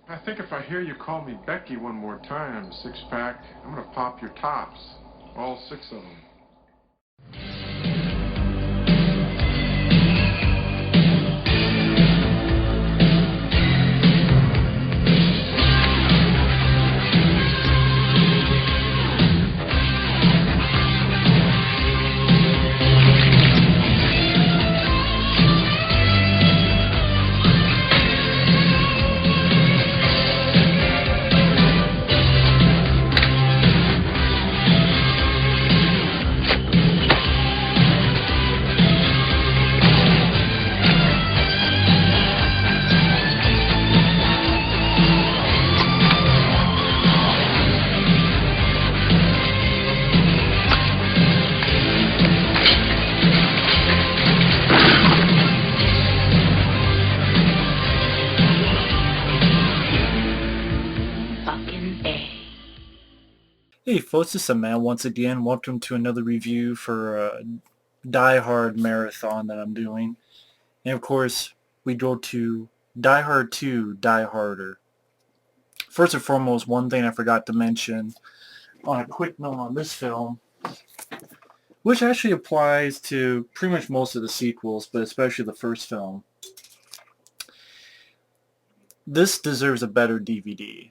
I think if I hear you call me Becky one more time, six-pack, I'm gonna pop your tops. All six of them. Hey folks, this is Matt once again. Welcome to another review for a Die Hard marathon that I'm doing. And of course, we go to Die Hard 2, Die Harder. First and foremost, one thing I forgot to mention on a quick note on this film, which actually applies to pretty much most of the sequels, but especially the first film. This deserves a better DVD.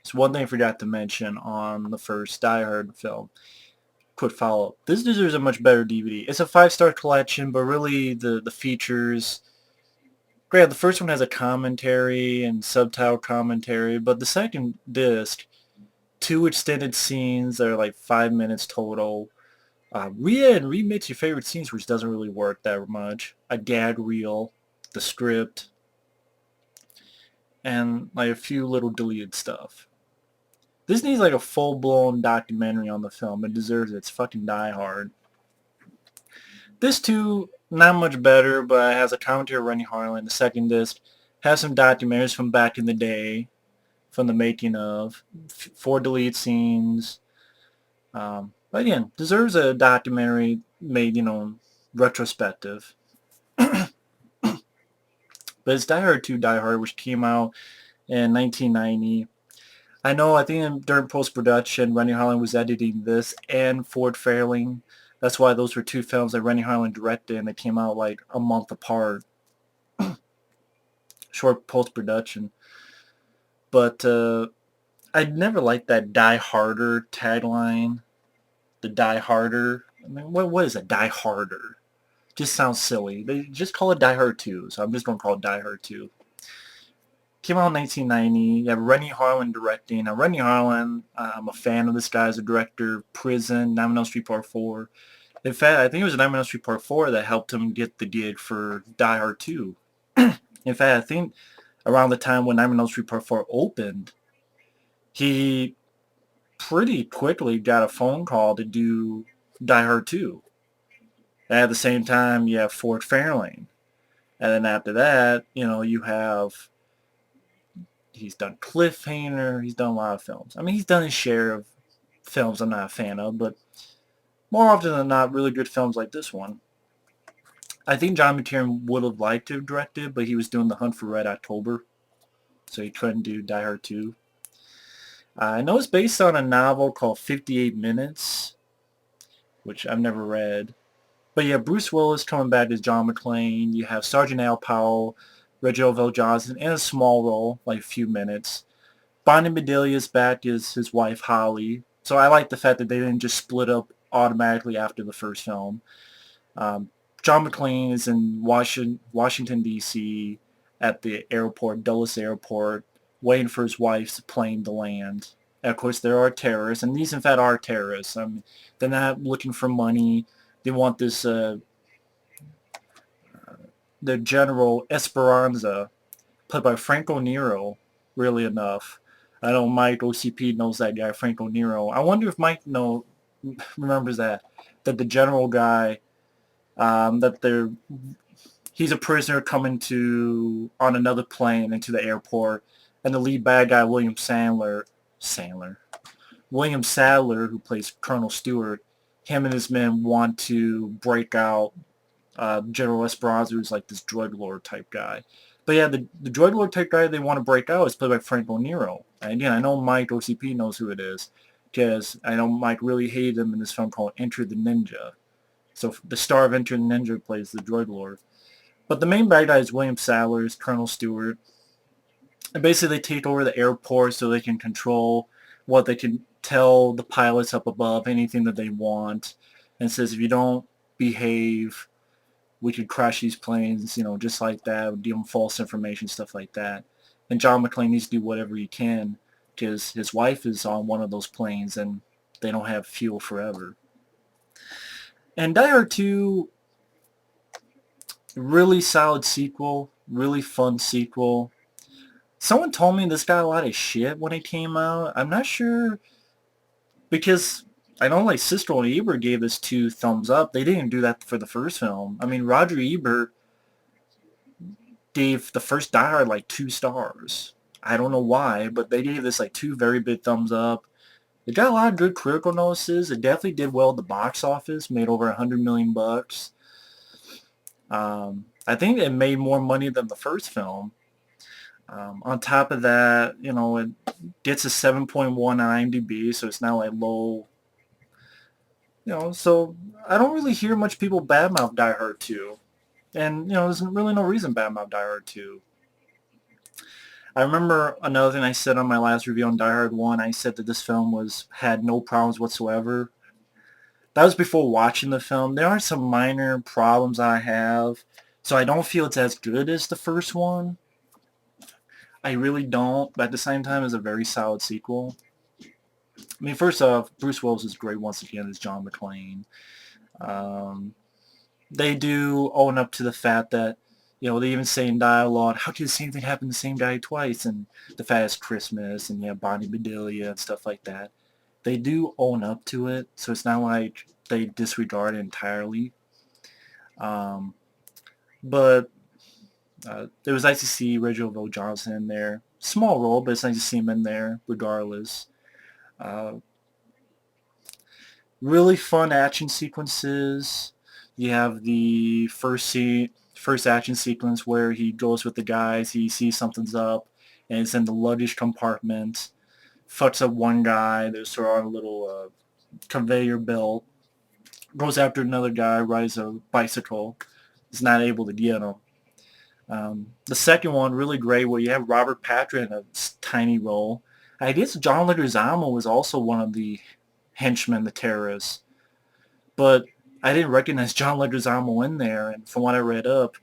It's one thing I forgot to mention on the first Die Hard film. Quick follow-up. This deserves a much better DVD. It's a 5-star collection, but really the features... Great, the first one has a commentary and subtitle commentary, but the second disc, 2 extended scenes that are like 5 minutes total. Remix your favorite scenes, which doesn't really work that much. A gag reel, the script, and like a few little deleted stuff. This needs like a full-blown documentary on the film. It deserves it. It's fucking Die Hard. This too, not much better, but it has a commentary of Renny Harlin. The second disc has some documentaries from back in the day, from the making of, 4 deleted scenes. But again, deserves a documentary made, retrospective. But it's Die Hard 2, Die Hard, which came out in 1990. I think during post-production, Renny Harlin was editing this and Ford Fairlane. That's why those were 2 films that Renny Harlin directed, and they came out like a month apart. Short post-production. But I never liked that Die Harder tagline. The Die Harder. I mean, what is a Die Harder? Just sounds silly. They just call it Die Hard 2, so I'm just going to call it Die Hard 2. Came out in 1990. You have Renny Harlin directing. Now, Renny Harlin, I'm a fan of this guy as a director. Prison, Nightmare on Elm Street Part 4. In fact, I think it was Nightmare on Elm Street Part 4 that helped him get the gig for Die Hard 2. In fact, I think around the time when Nightmare on Elm Street Part 4 opened, he pretty quickly got a phone call to do Die Hard 2. And at the same time, you have Ford Fairlane. And then after that, you have... He's done Cliffhanger. He's done a lot of films. I mean, he's done his share of films I'm not a fan of, but more often than not, really good films like this one. I think John McClane would have liked to have directed, but he was doing The Hunt for Red October, so he couldn't do Die Hard 2. I know it's based on a novel called 58 Minutes, which I've never read. But yeah, Bruce Willis coming back as John McClane. You have Sergeant Al Powell, Reginald VelJohnson, in a small role, like a few minutes. Bonnie Bedelia is back as his wife, Holly. So I like the fact that they didn't just split up automatically after the first film. John McClane is in Washington, D.C. at the airport, Dulles Airport, waiting for his wife's plane to land. And of course, there are terrorists, and these, in fact, are terrorists. I mean, they're not looking for money. They want this... the General Esperanza, played by Franco Nero, really enough. I know Mike OCP knows that guy, Franco Nero. I wonder if Mike remembers that the General guy, he's a prisoner coming on another plane into the airport, and the lead bad guy, William Sadler, who plays Colonel Stewart, him and his men want to break out General Esperanza, who's like this drug lord type guy. But yeah, the Droid Lord type guy they want to break out is played by Franco Nero. And again, I know Mike OCP knows who it is, because I know Mike really hated him in this film called Enter the Ninja. So the star of Enter the Ninja plays the Droid Lord. But the main bad guy is William Sadler, Colonel Stewart. And basically they take over the airport so they can control what they can tell the pilots up above, anything that they want. And says if you don't behave, we could crash these planes, just like that, give them false information, stuff like that. And John McClane needs to do whatever he can because his wife is on one of those planes and they don't have fuel forever. And Die Hard 2, really solid sequel, really fun sequel. Someone told me this got a lot of shit when it came out. I'm not sure, because I know like Siskel and Ebert gave this 2 thumbs up. They didn't do that for the first film. I mean, Roger Ebert gave the first Die Hard like 2 stars. I don't know why, but they gave this like 2 very big thumbs up. It got a lot of good critical notices. It definitely did well at the box office, made over $100 million bucks. I think it made more money than the first film. On top of that, it gets a 7.1 on IMDb, so it's not like low. So I don't really hear much people badmouth Die Hard 2. And, there's really no reason to badmouth Die Hard 2. I remember another thing I said on my last review on Die Hard 1, I said that this film had no problems whatsoever. That was before watching the film. There are some minor problems I have, so I don't feel it's as good as the first one. I really don't, but at the same time, it's a very solid sequel. I mean, first off, Bruce Willis is great once again as John McClane. They do own up to the fact that, they even say in dialogue, how can the same thing happen to the same guy twice? And the fact it's Christmas, and you have Bonnie Bedelia and stuff like that. They do own up to it, so it's not like they disregard it entirely. But it was nice to see Reginald VelJohnson in there. Small role, but it's nice to see him in there, regardless. Really fun action sequences. You have the first action sequence where he goes with the guys, he sees something's up, and it's in the luggage compartment. Fucks up one guy, there's on a little conveyor belt. Goes after another guy, rides a bicycle. Is not able to get him. The second one, really great, where you have Robert Patrick in a tiny role. I guess John Leguizamo was also one of the henchmen, the terrorists. But I didn't recognize John Leguizamo in there, and from what I read up,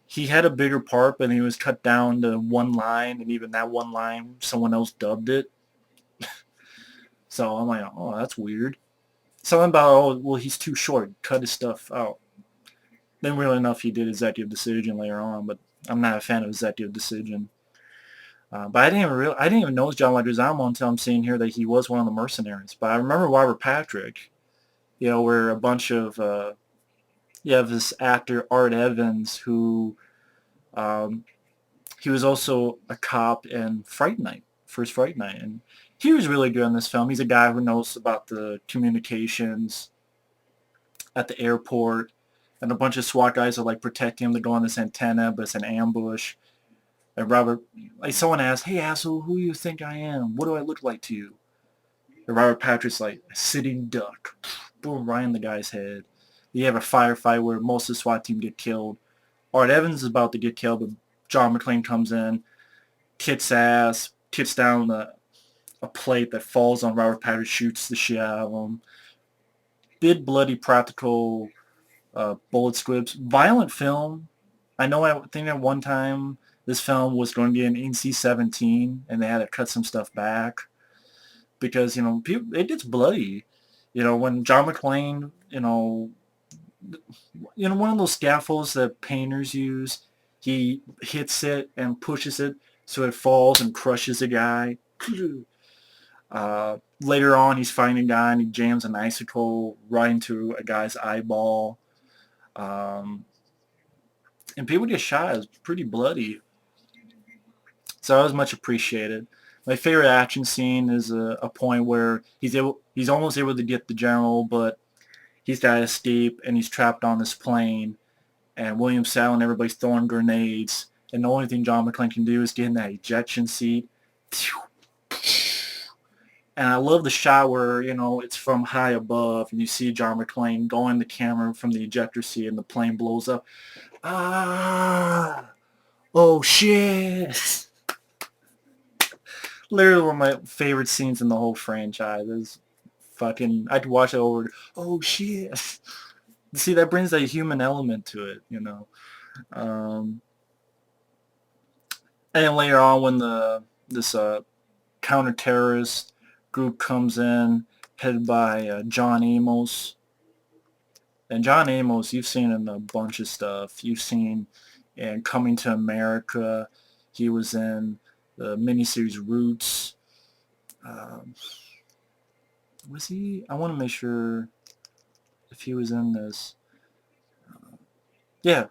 he had a bigger part, but he was cut down to one line, and even that one line, someone else dubbed it. So I'm like, oh, that's weird. Something about, oh, well, he's too short, cut his stuff out. Didn't really know if he did executive decision later on, but I'm not a fan of executive decision. But I didn't even know John Leguizamo until I'm seeing here that he was one of the mercenaries. But I remember Robert Patrick, where a bunch of, you have this actor, Art Evans, who, he was also a cop in Fright Night, first Fright Night. And he was really good in this film. He's a guy who knows about the communications at the airport. And a bunch of SWAT guys are like protecting him. They go on this antenna, but it's an ambush. And Robert, like someone asks, hey asshole, who do you think I am? What do I look like to you? And Robert Patrick's like, a sitting duck. Boom, right in the guy's head. You have a firefight where most of the SWAT team get killed. Art Evans is about to get killed, but John McClane comes in, kicks ass, kicks down a plate that falls on Robert Patrick, shoots the shit out of him. Big bloody practical bullet squibs. Violent film. I think at one time this film was going to be an NC-17 and they had to cut some stuff back because, it gets bloody. When John McClane, one of those scaffolds that painters use, he hits it and pushes it so it falls and crushes a guy. Later on, he's fighting a guy and he jams an icicle right into a guy's eyeball. And people get shot. It's pretty bloody. So that was much appreciated. My favorite action scene is a point where he's almost able to get the general, but he's got to escape and he's trapped on this plane. And William Sadler and everybody's throwing grenades. and the only thing John McClane can do is get in that ejection seat. And I love the shot where, it's from high above, and you see John McClane going the camera from the ejector seat, and the plane blows up. Ah! Oh, shit! Literally one of my favorite scenes in the whole franchise. Is fucking, I'd watch it over. Oh, shit! See, that brings a human element to it, Um, and then later on, when this counter-terrorist group comes in, headed by John Amos. And John Amos, you've seen in a bunch of stuff. You've seen in Coming to America. He was in the miniseries Roots. Was he? I want to make sure if he was in this. Yeah.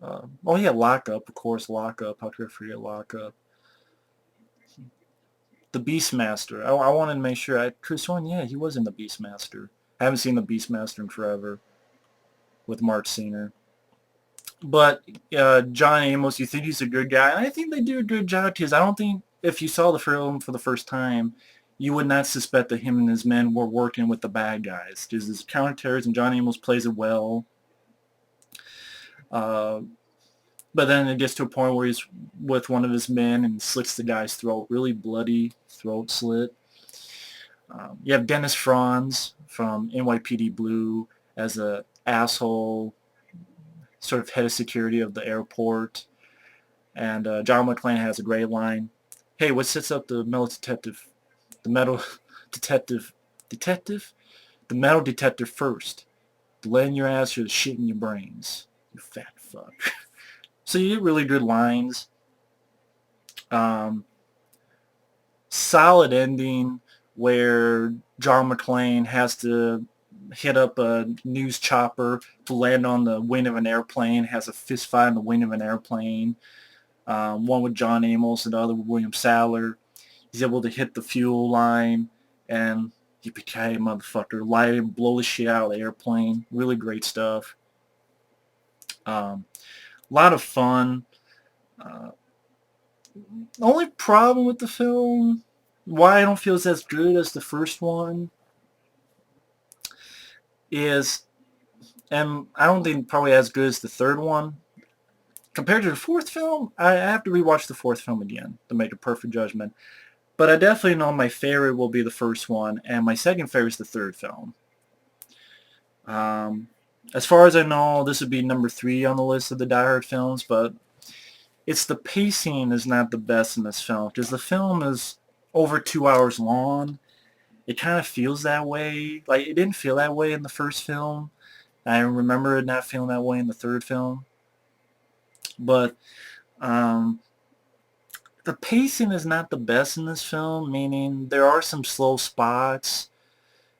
Oh, yeah, Lockup, of course, Lockup. How could I forget Lockup? The Beastmaster. I wanted to make sure. Chris One, yeah, he was in The Beastmaster. I haven't seen The Beastmaster in forever with Mark Senior. But John Amos, you think he's a good guy? And I think they do a good job, because I don't think if you saw the film for the first time, you would not suspect that him and his men were working with the bad guys. Because his counter-terrorist, and John Amos plays it well. But then it gets to a point where he's with one of his men and slits the guy's throat. Really bloody throat slit. You have Dennis Franz from NYPD Blue as a asshole, sort of head of security of the airport. And John McClane has a great line. Hey, what sets up the metal detective? The metal detective? The metal detector first. The lead in your ass or the shit in your brains. You fat fuck. So you get really good lines. Solid ending where John McClane has to hit up a news chopper to land on the wing of an airplane, has a fist fight on the wing of an airplane. One with John Amos and the other with William Sadler. He's able to hit the fuel line and yippee-ki-yay, motherfucker, light and blow the shit out of the airplane. Really great stuff. A lot of fun. The only problem with the film, why I don't feel it's as good as the first one, is, and I don't think probably as good as the third one. Compared to the fourth film, I have to rewatch the fourth film again to make a perfect judgment. But I definitely know my favorite will be the first one, and my second favorite is the third film. As far as I know, this would be number 3 on the list of the Die Hard films, but it's the pacing is not the best in this film, because the film is over 2 hours long. It kind of feels that way. Like, it didn't feel that way in the first film. I remember it not feeling that way in the third film. But the pacing is not the best in this film, meaning there are some slow spots.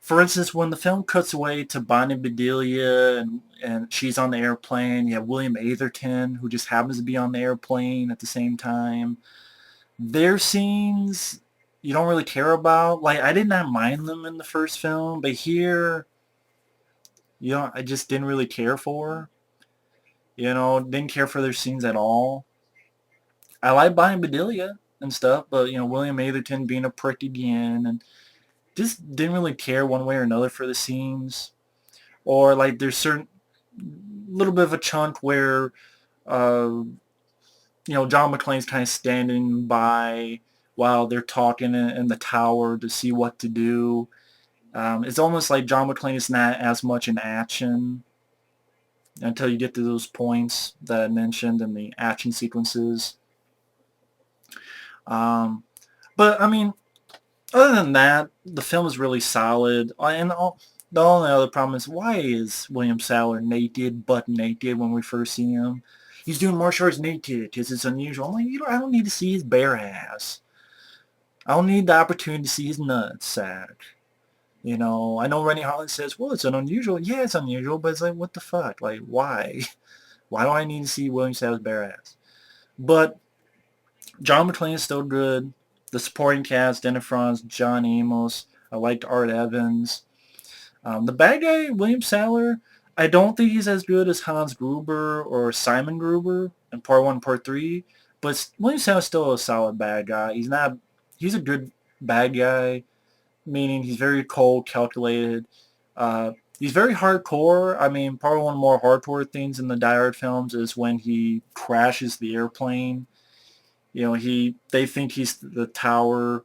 For instance, when the film cuts away to Bonnie Bedelia and she's on the airplane, you have William Atherton, who just happens to be on the airplane at the same time. Their scenes you don't really care about. Like, I did not mind them in the first film, but here, I just didn't really care for. Didn't care for their scenes at all. I like Bonnie Bedelia and stuff, but, William Atherton being a prick again, and just didn't really care one way or another for the scenes. Or, like, there's certain little bit of a chunk where, John McClane's kind of standing by while they're talking in the tower to see what to do. It's almost like John McClane is not as much in action until you get to those points that I mentioned in the action sequences. But, I mean, other than that, the film is really solid. And the only other problem is, why is William Sadler butt naked when we first see him? He's doing martial arts naked because it's unusual. I'm like, I don't need to see his bare ass. I don't need the opportunity to see his nutsack. I know Renny Harlin says, well, it's an unusual. Yeah, it's unusual, but it's like, what the fuck? Like, why? Why do I need to see William Sadler's bare ass? But John McClane is still good. The supporting cast, Dennis Franz, John Amos. I liked Art Evans. The bad guy, William Sadler, I don't think he's as good as Hans Gruber or Simon Gruber. in part 1 and part 3. But William Sadler's still a solid bad guy. He's a good bad guy, meaning he's very cold, calculated. He's very hardcore. I mean, probably one of the more hardcore things in the Die Hard films is when he crashes the airplane. You know, they think he's the tower,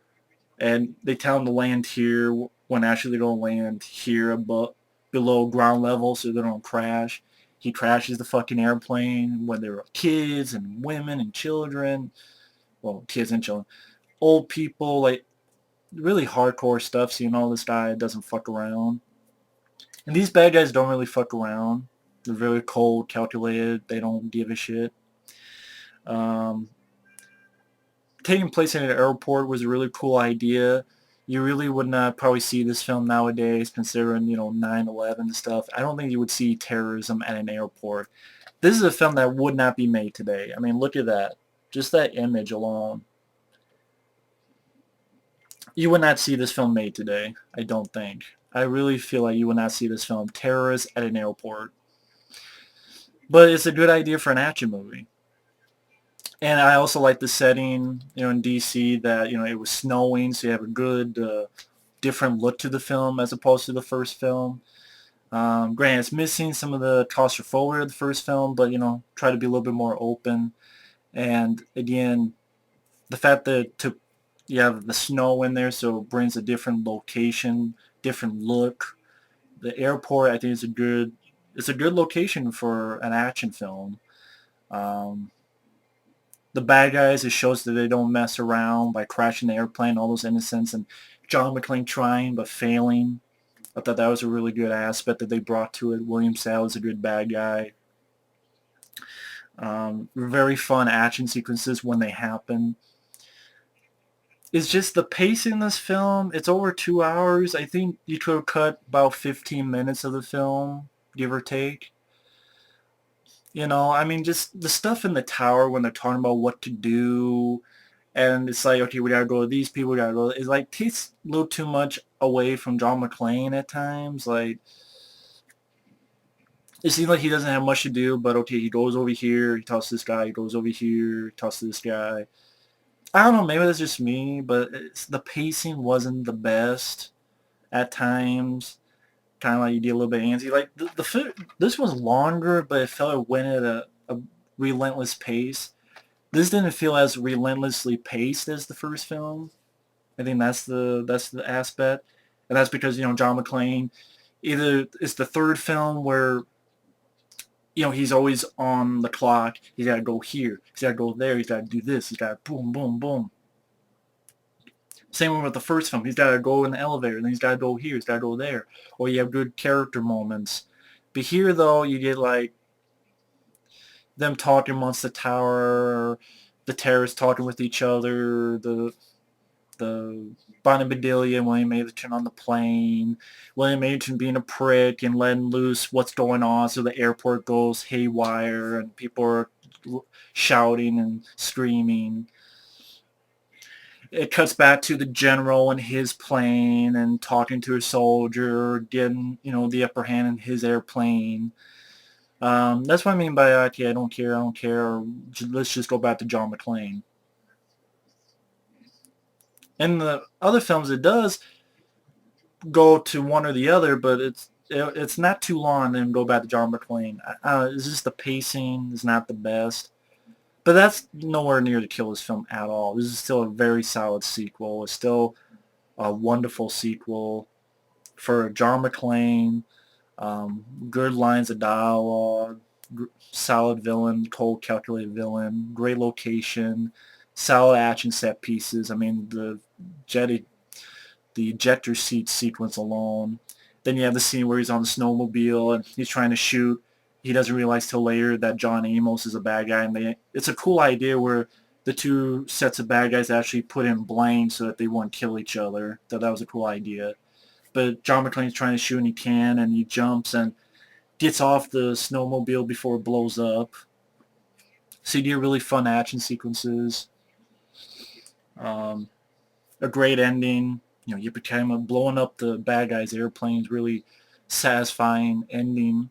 and they tell him to land here when actually they don't land here below ground level so they don't crash. He crashes the fucking airplane when there are kids and women and children. Well, kids and children. Old people, like, really hardcore stuff, so you know this guy doesn't fuck around. And these bad guys don't really fuck around. They're very cold, calculated. They don't give a shit. Taking place in an airport was a really cool idea. You really would not probably see this film nowadays, considering, 9/11 and stuff. I don't think you would see terrorism at an airport. This is a film that would not be made today. I mean, look at that. Just that image alone. You would not see this film made today, I don't think. I really feel like you would not see this film, terrorists at an airport. But it's a good idea for an action movie. And I also like the setting, in DC, that, it was snowing, so you have a good, different look to the film as opposed to the first film. Granted, it's missing some of the claustrophobia of the first film, but, try to be a little bit more open. And, again, the fact that you have the snow in there, so it brings a different location, different look. The airport, I think, is a good location for an action film. The bad guys, it shows that they don't mess around by crashing the airplane, all those innocents, and John McClane trying but failing. I thought that was a really good aspect that they brought to it. William Sadler was a good bad guy. Very fun action sequences when they happen. It's just the pacing in this film. It's over 2 hours. I think you could have cut about 15 minutes of the film, give or take. I mean, just the stuff in the tower when they're talking about what to do, and it's like, okay, we gotta go to these people, we gotta go. It's like takes a little too much away from John McClane at times. Like, it seems like he doesn't have much to do, but okay, he goes over here, he talks to this guy, he goes over here, he talks to this guy. I don't know, maybe that's just me, but the pacing wasn't the best at times. Kind of like you get a little bit antsy. Like this was longer, but it felt like it went at a relentless pace. This didn't feel as relentlessly paced as the first film. I think that's the aspect, and that's because John McClane, either it's the third film where he's always on the clock. He's got to go here. He's got to go there. He's got to do this. He's got to boom, boom, boom. Same with the first film. He's got to go in the elevator, and then he's got to go here. He's got to go there. Or you have good character moments. But here, though, you get, like, them talking amongst the tower, the terrorists talking with each other, the Bonnie Bedelia and William Atherton on the plane, William Atherton being a prick and letting loose what's going on, so the airport goes haywire and people are shouting and screaming. It cuts back to the general and his plane and talking to a soldier, getting, the upper hand in his airplane. That's what I mean by, okay, I don't care, or let's just go back to John McClane. In the other films, it does go to one or the other, but it's not too long and then go back to John McClane. It's just the pacing is not the best. But that's nowhere near to kill this film at all. This is still a very solid sequel. It's still a wonderful sequel for John McClane. Good lines of dialogue, solid villain, cold, calculated villain, great location, solid action set pieces. I mean, the ejector seat sequence alone. Then you have the scene where he's on the snowmobile and he's trying to shoot. He doesn't realize till later that John Amos is a bad guy, and it's a cool idea where the two sets of bad guys actually put in blind so that they won't kill each other. So that was a cool idea. But John McClane's trying to shoot and he can, and he jumps and gets off the snowmobile before it blows up. So you get really fun action sequences. A great ending. You become blowing up the bad guy's airplanes. Really satisfying ending.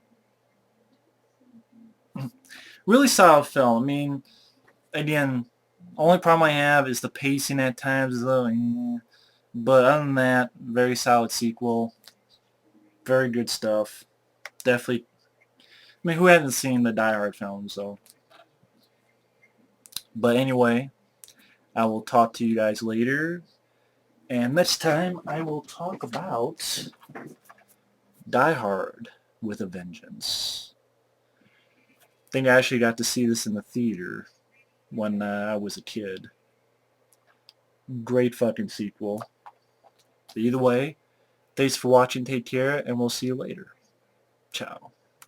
Really solid film. I mean, again, only problem I have is the pacing at times is a little, but other than that, very solid sequel. Very good stuff. Definitely. I mean, who hasn't seen the Die Hard films, so. But anyway, I will talk to you guys later. And next time, I will talk about Die Hard with a Vengeance. I think I actually got to see this in the theater when I was a kid. Great fucking sequel. But either way, thanks for watching, take care, and we'll see you later. Ciao.